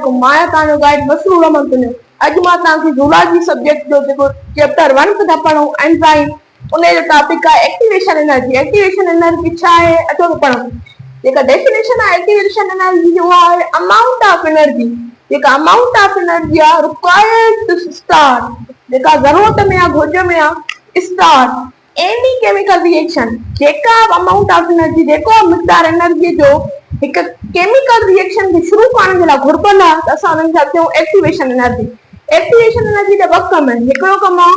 जेको माया तव्हांजो गाइड मसरूर अहमद पियो। अॼु मां तव्हांखे ज़ूलॉजी सब्जेक्ट जो जेको चैप्टर 1 पिया पढ़ूं एंजाइम, उन जो टॉपिक आहे एक्टिवेशन एनर्जी। एक्टिवेशन एनर्जी छा आहे अचो त पढ़ूं। जेका डेफिनेशन आहे एक्टिवेशन एनर्जी जो आहे अमाउंट ऑफ एनर्जी, जेका अमाउंट ऑफ एनर्जी आहे रिक्वायर्ड टू स्टार्ट, जेका ज़रूरत में आहे, घुर्ज में आहे, स्टार्ट एनी केमिकल रिएक्शन। जेका अमाउंट ऑफ एनर्जी, जेको मिक़दार एनर्जी जो हिकु केमिकल रिएक्शन खे शुरू करण जे लाइ घुर्बल आहे, त असां उनखे छा चऊं एक्टिवेशन एनर्जी। एक्टिवेशन एनर्जी जा ॿ कम आहिनि। हिकिड़ो कमु आहे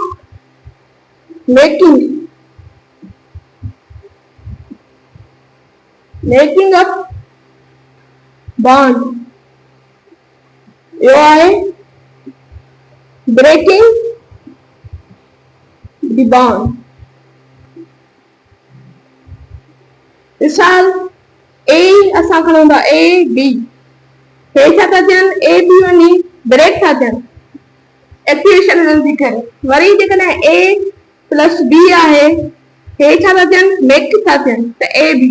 मेकिंग अप बॉन्ड, ॿियो आहे ब्रेकिंग द बॉन्ड। मिसाल ए असां खणूं था ए बी, हे छा था थियनि, ए बी वञी ब्रेक था थियनि एक्टिवेशन एनर्जी करे। वरी जेकॾहिं ए प्लस बी आहे, हे छा था थियनि, मेक था थियनि, त ए बी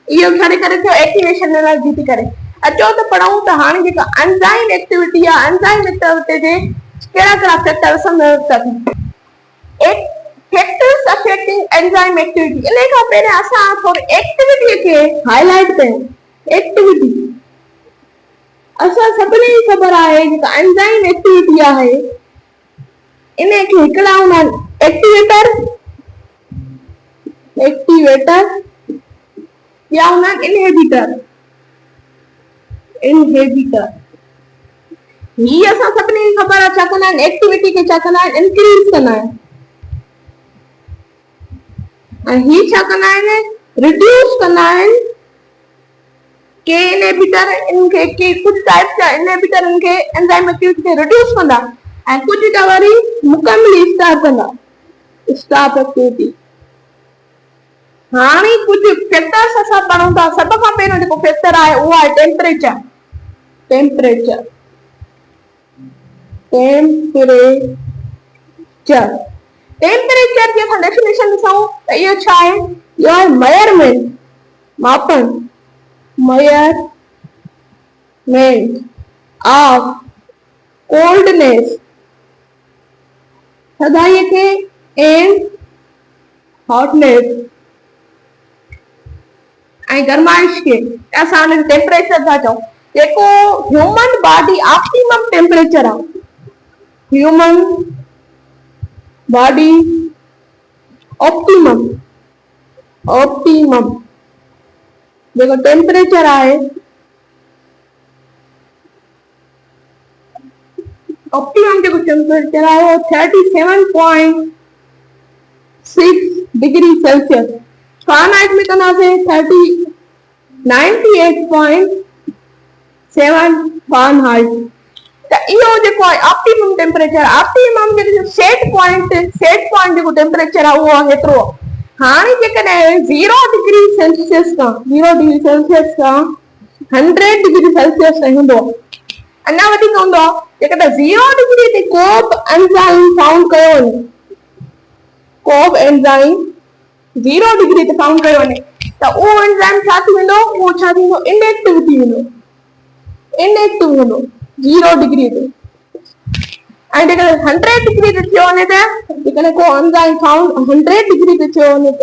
इहो छा करे थियो, एक्टिवेशन एनर्जी थी करे। अचो त पढ़ूं त हाणे जेका एंजाइम एक्टिविटी आहे, एंजाइम एक्टिविटी जे कहिड़ा कहिड़ा फैक्टर्स मदद था थियनि। फैक्टर्स अफेक्टिंग एंजाइम एक्टिविटी, इन खां पहिरियों असां थोरी एक्टिविटी खे हाईलाइट कयूं। एक्टिविटी असां सभिनी खे ख़बर आहे जेका एंजाइम एक्टिविटी आहे, इन खे हिकिड़ा हूंदा आहिनि एक्टिवेटर या हूंदा आहिनि इनहिबिटर। ही असां सभिनी खे ख़बर आहे छा कंदा आहिनि, एक्टिविटी खे छा कंदा आहिनि, इंक्रीज कंदा आहिनि, ऐं ही छा कंदा आहिनि, रिड्यूस कंदा आहिनि। के इनहिबिटर इनखे के कुछ टाइप जा इनहिबिटर इनखे एंजाइम एक्टिविटी खे रिड्यूस कंदा, ऐं कुछ त वरी मुकमली स्टॉप कंदा, स्टॉप एक्टिविटी। हाणे कुछ फैक्टर्स असां पढ़ूं था। सभ खां पहिरियों जेको फैक्टर आहे उहो आहे टेम्परेचर। टेम्परेचर टेम्परेचर की असां डेफिनेशन ॾिसूं त इहो छा आहे, इहो आहे मेजरमेंट, मापन, मेजरमेंट ऑफ कोल्डनेस, थधाईअ खे, एंड हॉटनेस, ऐं गरमाइश खे असां हुन टेम्परेचर था चऊं। जेको ह्यूमन बॉडी ऑप्टिमम टेम्परेचर आहे, ह्यूमन बॉडी ऑप्टिमम जेको टेम्परेचर आहे, ऑप्टिमम जेको टेम्परेचर आहे वो 37.6 डिग्री सेल्सियस। फ़ारेनहाइट में कंदासीं 98.7 फ़ारेनहाइट। त इहो जेको आहे ऑप्टिमम टेम्परेचर, ऑप्टिमम जेको सेट पॉइंट जेको टेम्परेचर आहे उहो हेतिरो आहे। हाणे जेकॾहिं 0 डिग्री सेल्सियस खां 100 डिग्री सेल्सियस ताईं हूंदो आहे, अञा वधीक हूंदो आहे। जेकॾहिं 0 डिग्री ते को बि एंजाइम फाउंड कयो वञे, को बि एंजाइम 0 डिग्री ते फाउंड कयो वञे, त उहो एंजाइम छा थी वेंदो, उहो छा थींदो, इनएक्टिव थी वेंदो, इनएक्टिव हूंदो 0 डिग्री ते। ऐं जेकॾहिं 100 डिग्री ते थियो वञे, त जेकॾहिं को एंजाइम फाउंड 100 डिग्री ते थियो वञे, त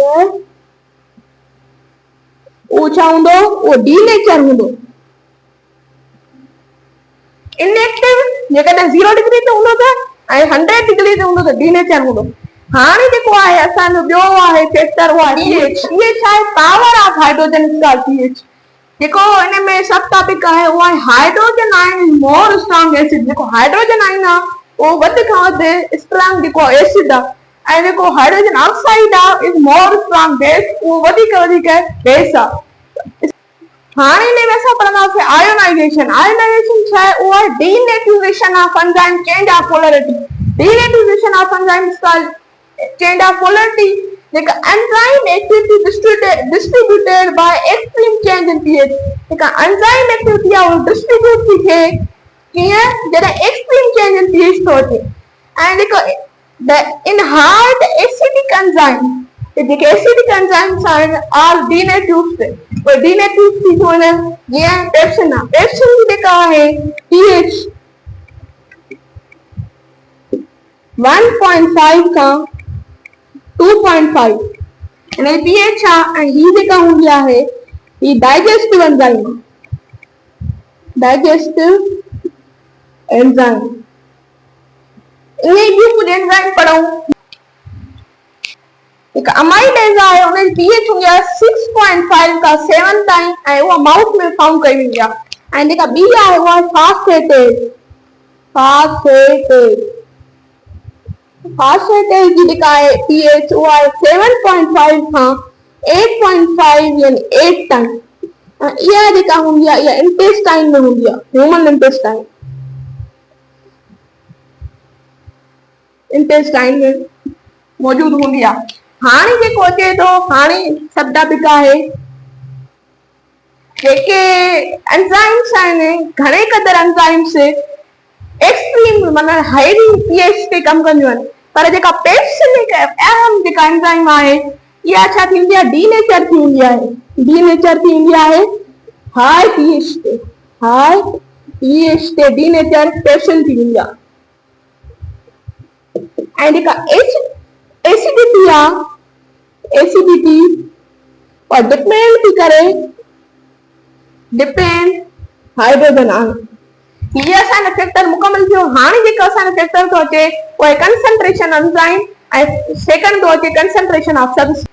उहो छा हूंदो, उहो डीनेचर हूंदो। इनएक्टिव जेकॾहिं 0 डिग्री ते हूंदो, त ऐं 100 डिग्री ते हूंदो, त डीनेचर हूंदो। हाणे जेको आहे असांजो ॿियो आहे फैक्टर, उहो आहे pH। pH छा आहे, power of hydrogen star pH। जेको इन में सब टॉपिक आहे उहो आहे hydrogen ion is more strong acid. जेको हाइड्रोजन आयन आहे उहो वधि खां वधि स्ट्रांग जेको एसिड आहे, ऐं जेको हाइड्रोजन ऑक्साइड आहे इज मोर स्ट्रांग बेस, उहो वधीक बेस आहे। हाणे इन में असां पढ़ंदासीं आयोनाइजेशन। आयोनाइजेशन छा आहे, उहो आहे denaturation of enzyme, change of polarity. Denaturation of enzyme change of polarity, जेका enzyme activity distributed by extreme change in pH। जेका एंजाइम एक्टिविटी आहे वो डिस्ट्रीब्यूट थी थिए कीअं, जॾहिं एक्सट्रीम चेंज इन pH थो अचे। ऐं जेको in hard acidic enzyme, JK acidic enzymes आहिनि आर डीनेटिव्स, वो डीनेटिव्स थी थो वञनि। जीअं पेप्सिन आहे, पेप्सिन जी जेका आहे pH 1.5 का 2.5 यानी pH ऐं ही जेका हूंदी आहे ही डाइजेस्टिव एंजाइम इन्हें ॿियूं कुझु एंजाइम पढ़ूं। हिकु अमाइडेज आहे उनजी pH हूंदी आहे 6.5 का 7 ताईं ऐं उहा माउथ में फाउंड कई वेंदी आहे। ऐं जेका ॿी आहे उहा फास्फेटेज जी जेका आहे pH उहा आहे 7.5 खां 8.5 यानी 8 ताईं। इहा जेका हूंदी आहे इहा इंटेस्टाइन में हूंदी आहे, ह्यूमन इंटेस्टाइन में मौजूद हूंदी आहे। हाणे जेको अचे थो हाणे सब्डापिका आहे जेके एंजाइम्स आहिनि घणे क़दुरु एंजाइम्स एक्सट्रीम माना हाई pH ते कमु कंदियूं आहिनि, पर जेका पेप्सिलिक अहम जेका एंजाइम आहे इहा छा थींदी आहे डीनेचर थी वेंदी आहे हाई pH ते डीनेचर पेप्सिल थी वेंदी आहे। ऐं जेका एसिडिटी और डिपेंड हाइड्रोजन आहे। ये असांजो फैक्टर मुकम्मल थियो। हाणे जेको असांजो फैक्टर थो अचे उहो कंसंट्रेशन एंजाइम ऐं सेकंड थो अचे कंसंट्रेशन ऑफ सब्सटेंस।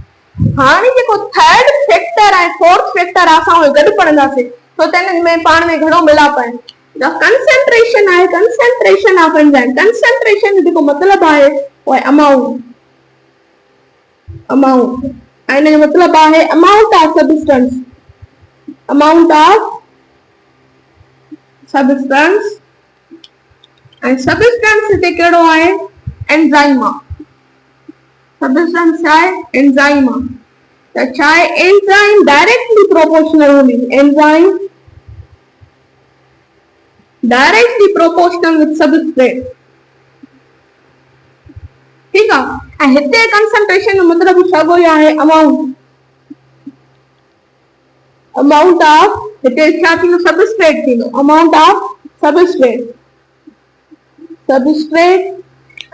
हाणे जेको थर्ड फैक्टर ऐं फोर्थ फैक्टर असां उहे गॾु पढ़ंदासीं तो तंहिं में पाण में घणो मिलाप आहे। कंसंट्रेशन आहे कंसंट्रेशन ऑफ एंजाइम। कंसंट्रेशन जेको मतिलबु आहे उहो अमाउंट ऐं हिन जो मतिलबु आहे अमाउंट ऑफ सब्सटेंस ऐं सब्सटेंस हिते कहिड़ो आहे एंजाइम आहे। सब्सटेंस छा आहे एंजाइम आहे। त छा आहे एंजाइम डायरेक्टली प्रोपोर्शनल हूंदी डायरेक्टली प्रोपोर्शनल विद सबस्ट्रेट। ठीक है। ऐं हिते कंसंट्रेशन जो मतलब सभो ई आहे अमाउंट ऑफ हिते छा थींदो सबस्ट्रेट थींदो अमाउंट ऑफ सबस्ट्रेट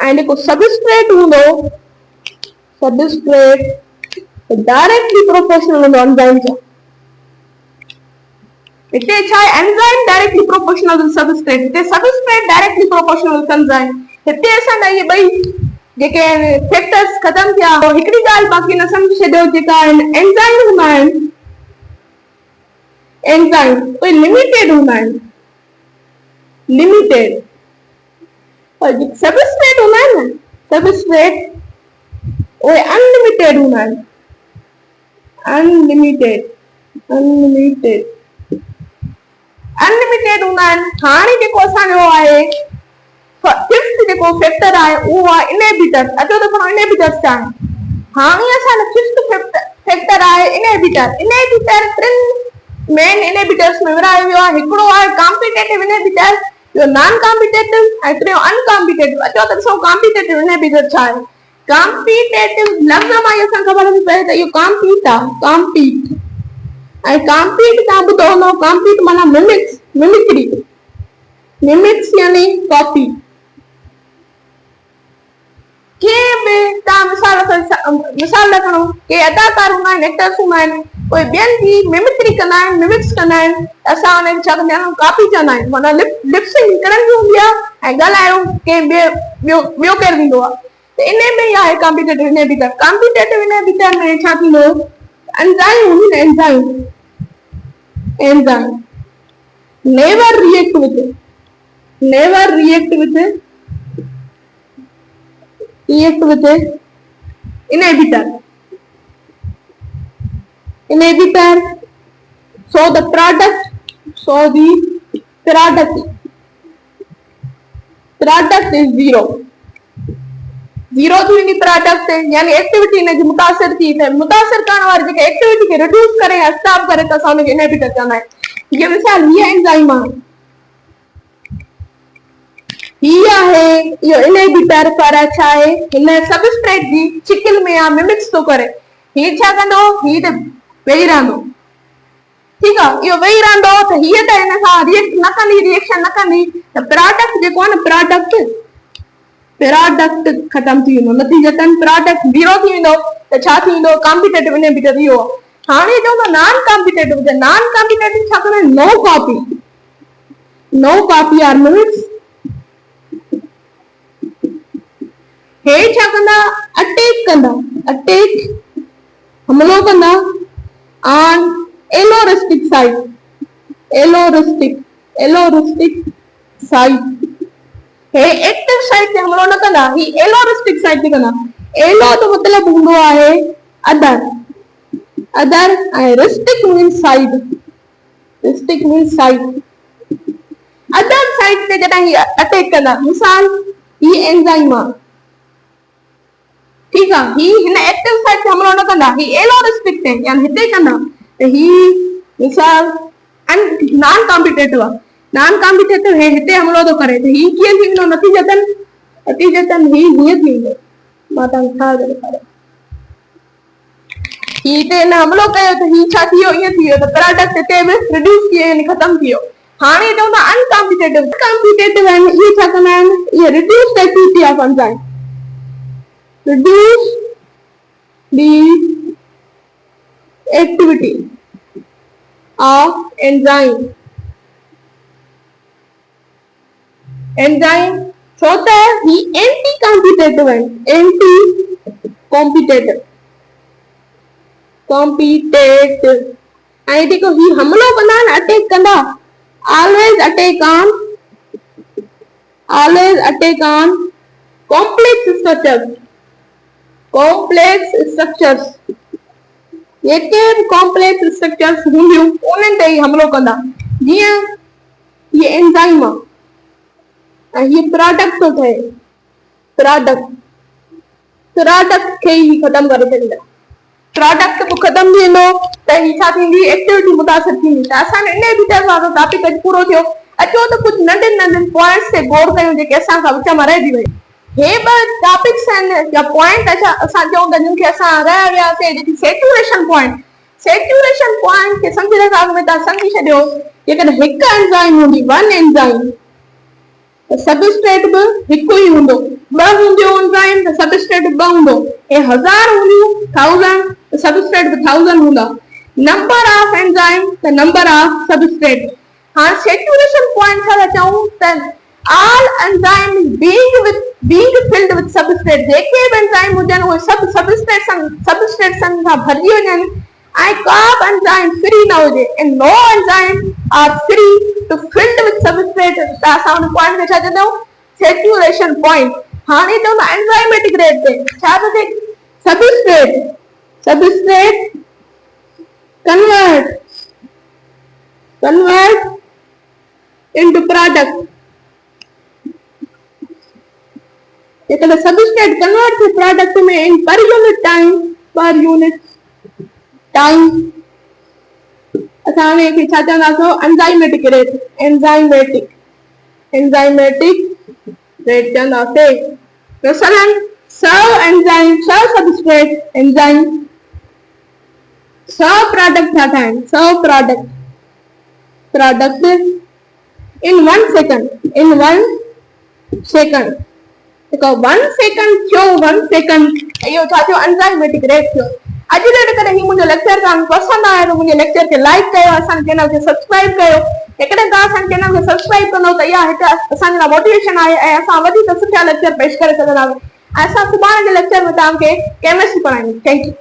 ऐं जेको सबस्ट्रेट हूंदो डायरेक्टली प्रोपोर्शनल हूंदो एंजाइम सां। हिते छा आहे enzyme directly proportional with substrate, हिते substrate directly proportional with enzyme. हिते असांजा इहे ॿई जेके फैक्टर्स खत्म थिया। हिकिड़ी ॻाल्हि बाक़ी न सम्झी छॾियो जेका एंजाइम हूंदा आहिनि एंजाइम उहे लिमिटेड हूंदा आहिनि और सबस्ट्रेट हूंदा आहिनि न सबस्ट्रेट उहे अनलिमिटेड हूंदा आहिनि अनलिमिटेड हूंदा आहिनि। हाणे जेको असांजो आहे फिफ्थ जेको फैक्टर आहे उहो आहे इनहिबिटर। अचो त खणो इनहिबिटर्स छा आहिनि। हाणे असांजो फिफ्थ फैक्टर आहे इनहिबिटर टिनि मेन इनहिबिटर्स में विरहायो वियो आहे। हिकिड़ो आहे कॉम्पिटेटिव इनहिबिटर, ॿियो नॉन कॉम्पिटेटिव ऐं टियों अनकॉम्पिटेटिव। अचो त ॾिसो कॉम्पिटेटिव इनहिबिटर छा आहे। कॉम्पिटेटिव लफ़्ज़ मां ई असां ख़बर पए त इहो कॉम्पीट आहे कॉम्पीट ऐं कॉम्पीट तव्हां ॿुधो हूंदो कॉम्पीट माना मिमिक्स यानी कॉपी। के बि तव्हां मिसाल खणो के अदाकार हूंदा आहिनि एक्टर्स हूंदा आहिनि कोई ॿियनि जी मिमिक्री कंदा आहिनि मिमिक्स कंदा आहिनि असां हुनखे छा कंदा आहियूं कॉपी चवंदा आहियूं माना लिपसिंग हिकिड़नि जी हूंदी आहे ऐं ॻाल्हाइणो कंहिं ॿियो केरु ॾींदो आहे। त इन में ई आहे कॉम्पिटेटिव इनहिबिटर। कॉम्पिटेटिव इनहिबिटर में छा थींदो एंजाइम हूंदी न enzyme never react with inhibitor so the product is zero थी वेंदी प्रोडक्ट यानी एक्टिविटी इन जी मुतासिर थी थे मुतासिर करण वारी जेके एक्टिविटी खे रिड्यूस करे या स्टॉप करे त असां उनखे इनहिबिटर चवंदा आहियूं। ये मिसाल ये एंजाइम है यो इनहिबिटर पर अच्छा है इन सबस्ट्रेट जी चिकल में या मिमिक्स तो करे ही छा कंदो ही त वेही रहंदो। ठीक है यो वेही रहंदो त हीअ त इन सां रिएक्ट न कंदी रिएक्शन न कंदी त प्रोडक्ट जेको आहे न प्रोडक्ट प्रोडक्ट खत्म थी वेंदो, नतीजतन प्रोडक्ट ज़ीरो थी वेंदो त छा थींदो, कॉम्पिटेटिव इनहिबिटर इहो हाणे चवंदो नॉन कॉम्पिटेटिव, त नॉन कॉम्पिटेटिव छा कंदा, नो कॉपी, नो कॉपी आर मीन्स हे छा कंदा, अटैक कंदा, अटैक हमलो कंदा on allosteric site, allosteric site हे एक्टिव साइट ते हमलो न कंदा, ही एलोरिस्टिक साइट ते कंदा। एलो तो मतलब हूंदो आहे अदर, अदर ऐं rustic means side, rustic means side, other side ते जॾहिं ही अटैक कंदा, मिसाल ही एंजाइम आहे, ठीक है, ही हिन एक्टिव साइट ते हमलो न कंदा, ही एलोरिस्टिक ते यानी हिते कंदा, त ही मिसाल नॉन कॉम्पिटेटिव आहे, नॉन कॉम्पिटेटिव है हिते हमलो तो करे, त ही कीअं थी वेंदो, नतीजतन ही हीअं थी वेंदो, मां तव्हांखे छा ॾेखारियां, ही हिते हिन हमलो कयो त ही छा थी वियो, ईअं थी वियो त प्रोडक्ट हिते बि रिड्यूस थी वियो, यानी ख़तम थी वियो। हाणे चवंदा अनकॉम्पिटेटिव, कॉम्पिटेटिव आहिनि, इहे छा कंदा आहिनि, इहे reduce activity of enzyme, reduce the activity of enzyme, enzyme छो त ही एंटी कॉम्पिटेटिव है, एंटी कॉम्पिटेटिव, कॉम्पिटेटिव ऐं जेको ही हमलो कंदा आहिनि, अटैक कंदा, always attack on complex structures, complex structures, JK be complex structures हूंदियूं उन्हनि ते ई हमलो कंदा, जीअं ये एंजाइम ऐं ये प्रोडक्ट थो ठहे, प्रोडक्ट खे ई ख़तम करे छॾींदा, प्रोडक्ट पोइ ख़तम थी वेंदो त ही छा थींदी, एक्टिविटी मुतासिर थींदी। त असां इनहिबिटर वारो टॉपिक अॼु पूरो थियो। अचो त कुझु नंढनि पॉइंट्स ते गौर कयूं जेके असां खां विच मां रहिजी वई। हे ॿ टॉपिक्स आहिनि या पॉइंट असां चऊं था जिन खे असां रहिया वियासीं, जेकी सेचुरेशन पॉइंट खे सम्झण खां अॻु में तव्हां सम्झी छॾियो, जेकॾहिं हिकु एंजाइम हूंदी, वन एंजाइम, त सबस्ट्रेट बि हिकु ई हूंदो, ॿ हूंदियूं एंजाइम त सबस्ट्रेट ॿ हूंदो, ऐं 1000 हूंदियूं 1000 त सबस्ट्रेट बि 1000 हूंदा। नंबर ऑफ एंजाइम त नंबर ऑफ सबस्ट्रेट। हाणे सेचुरेशन पॉइंट छा था चऊं त all enzymes being filled with substrate, JK be enzyme हुजनि उहे सभु सबस्ट्रेट्स सां भरिजी वञनि ऐं का बि एंजाइम फ्री न हुजे, and no enzyme are free to filled with substrate, त असां उन पॉइंट खे छा चवंदा आहियूं, सेचुरेशन पॉइंट। हाणे चवंदा एंजाइमेटिक रेट ते छा थो थिए, सबस्ट्रेट convert into product, जेकॾहिं सबस्ट्रेट कन्वर्ट थिए प्रोडक्ट में इन पर यूनिट टाइम असां खे छा चवंदासीं, एंजाइमेटिक रेट चवंदासीं। मसलन 100 सबस्ट्रेट एंजाइम 100 प्रोडक्ट छा ठाहिनि, 100 प्रोडक्ट इन 1 सेकंड, जेको 1 सेकंड थियो, 1 सेकंड इहो छा थियो, एंजाइमेटिक रेट थियो। अॼु जेकॾहिं ही मुंहिंजो लेक्चर तव्हांखे पसंदि आयो त मुंहिंजे लेक्चर खे लाइक कयो, असांजे चैनल खे सब्सक्राइब कयो। जेकॾहिं तव्हां असांजे चैनल खे सब्सक्राइब कंदो त इहा हिकु असांजे लाइ मोटिवेशन आहे ऐं असां वधीक सुठा लेक्चर पेश करे सघंदासीं। ऐं असां सुभाणे जे लेक्चर में तव्हांखे केमिस्ट्री पढ़ाईंदासीं। Thank you.